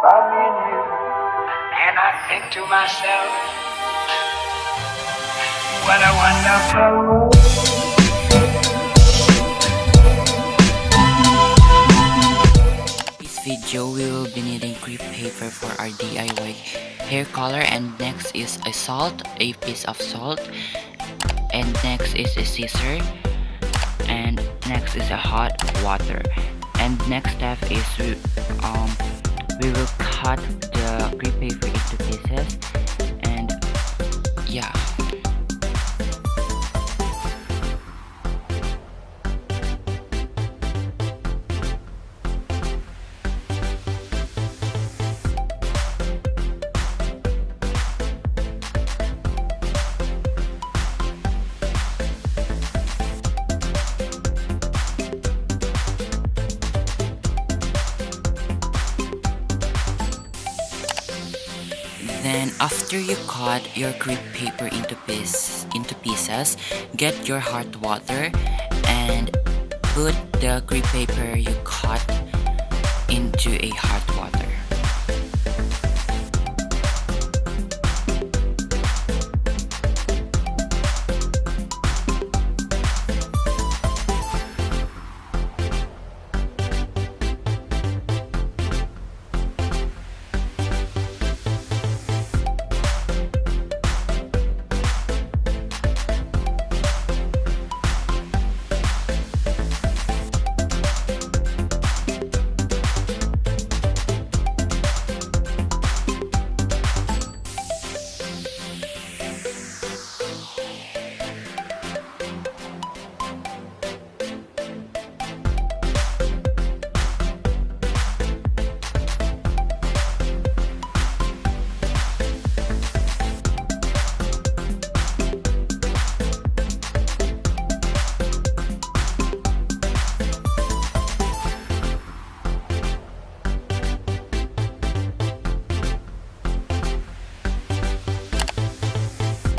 by me and you. And I think to myself, what a wonderful world. This video we will be needing crepe paper for our DIY hair color, and next is a piece of salt, and next is a scissor, and next is a hot water, and next step is we will cut the crepe paper into pieces, and yeah. Then after you cut your crepe paper into pieces, get your hot water and put the crepe paper you cut into a hot water.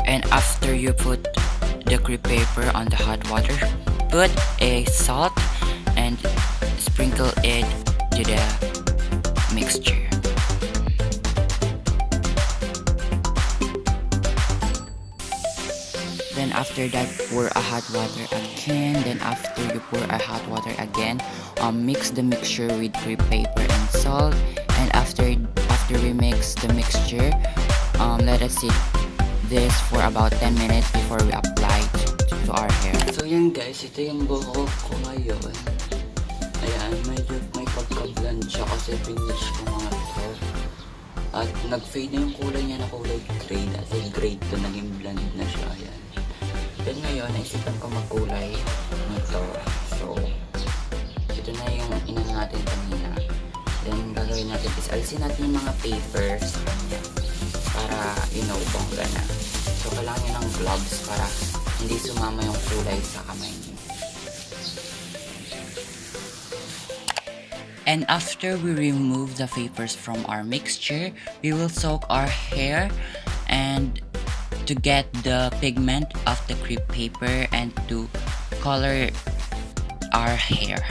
And after you put the crepe paper on the hot water, put a salt and sprinkle it to the mixture. Then after that, pour a hot water again. Then after you pour a hot water again, mix the mixture with crepe paper and salt. And after we mix the mixture, let us sit this for about 10 minutes before we apply to our hair. So yan guys, ito yung buhok ko ngayon. Ayan, medyo may pagka-blonde siya kasi finish ko mga ito. At nag-fade na yung kulay niya na kulay gray. Kasi gray to, naging blonde na siya. Ayan. Then ngayon, naisipan ko magkulay nito. So, ito na yung inan natin kanina. Then gagawin natin is alisin natin yung mga paper sa kanya para bongga na. So kailangan nyo ng gloves para hindi sumama yung kulay sa kamay nyo. And after we remove the vapors from our mixture, we will soak our hair and to get the pigment of the crepe paper and to color our hair.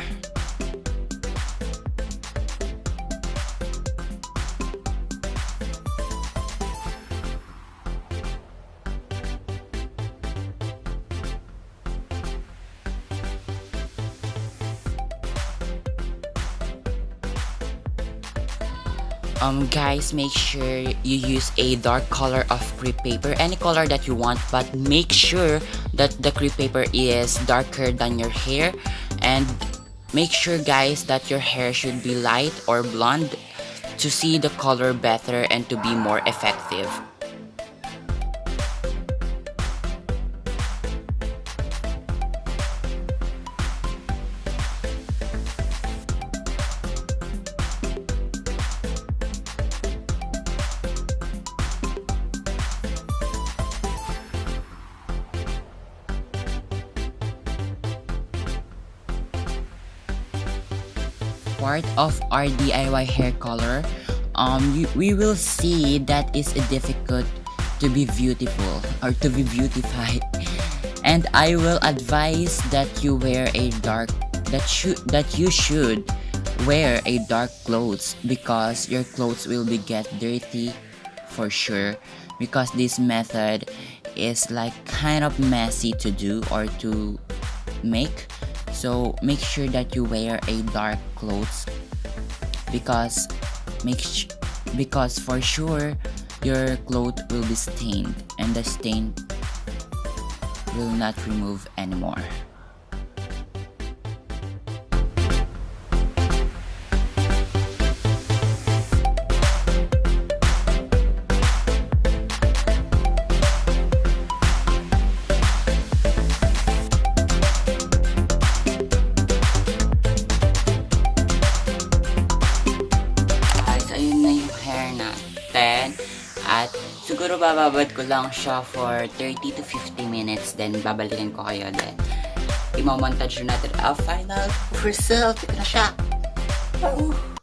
Guys, make sure you use a dark color of crepe paper, any color that you want, but make sure that the crepe paper is darker than your hair, and make sure guys that your hair should be light or blonde to see the color better and to be more effective. Part of our DIY hair color, we will see that it's difficult to be beautiful or to be beautified, and I will advise that you wear a dark that you should wear a dark clothes because your clothes will be get dirty for sure, because this method is like kind of messy to do or to make. So make sure that you wear a dark clothes because because for sure your clothes will be stained and the stain will not remove anymore. Guys, ayun na yung hair natin. At siguro bababad ko lang siya for 30 to 50 minutes. Then babalikan ko kayo. Then imamontage natin ang final result. Ito na siya. Oh.